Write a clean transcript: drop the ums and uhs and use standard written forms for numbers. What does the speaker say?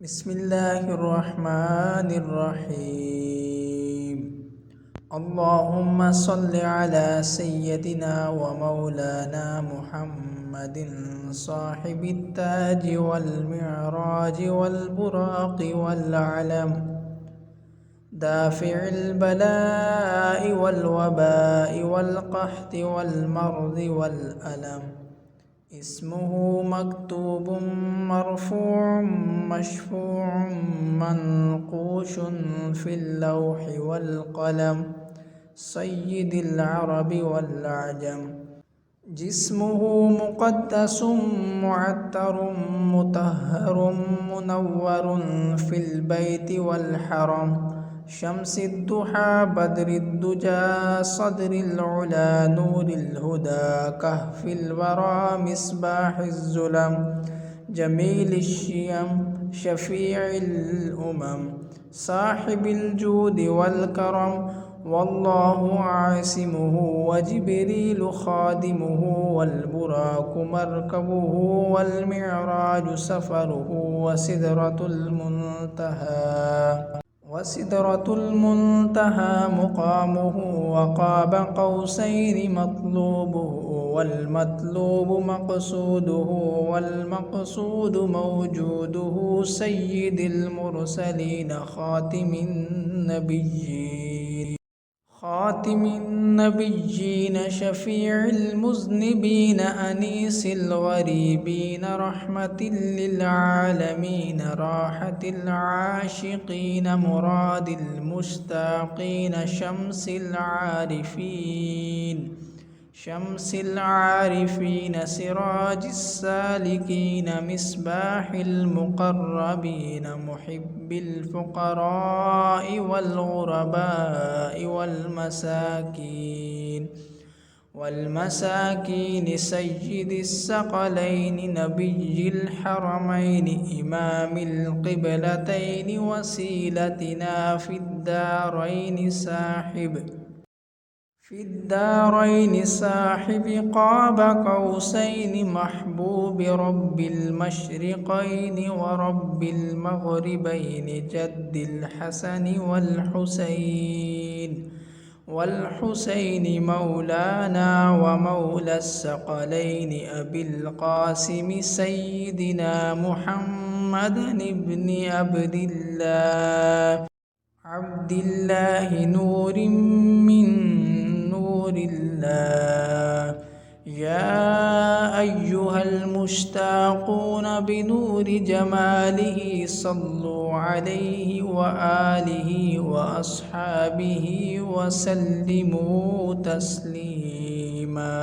بسم الله الرحمن الرحيم. اللهم صل على سيدنا ومولانا محمد صاحب التاج والمعراج والبراق والعلم، دافع البلاء والوباء والقحط والمرض والألم. اسمه مكتوب مرفوع مشفوع منقوش في اللوح والقلم، سيد العرب والعجم. جسمه مقدس معتر مطهر منور في البيت والحرم، شمس الضحى بدر الدجى صدر العلا نور الهدى كهف الورى مصباح الظلم، جميل الشيم شفيع الأمم، صاحب الجود والكرم. والله عاصمه وجبريل خادمه، والبراق مركبه والمعراج سفره، وسدرة المنتهى مقامه، وقاب قوسين مطلوبه، والمطلوب مقصوده، والمقصود موجوده، سيد المرسلين خاتم النبيين شفيع المذنبين أنيس الغريبين رحمة للعالمين، راحة العاشقين مراد المشتاقين، شمس العارفين سراج السالكين، مصباح المقربين محب الفقراء والغرباء والمساكين، سيد الثقلين نبي الحرمين إمام القبلتين، وسيلتنا في الدارين صاحب قاب قوسين، محبوب رب المشرقين ورب المغربين، جد الحسن والحسين مولانا ومولى الثقلين، أبي القاسم سيدنا محمد بن عبد الله نور من نور الله. يا أيها المشتاقون بنور جماله صلوا عليه وآله وأصحابه وسلموا تسليما.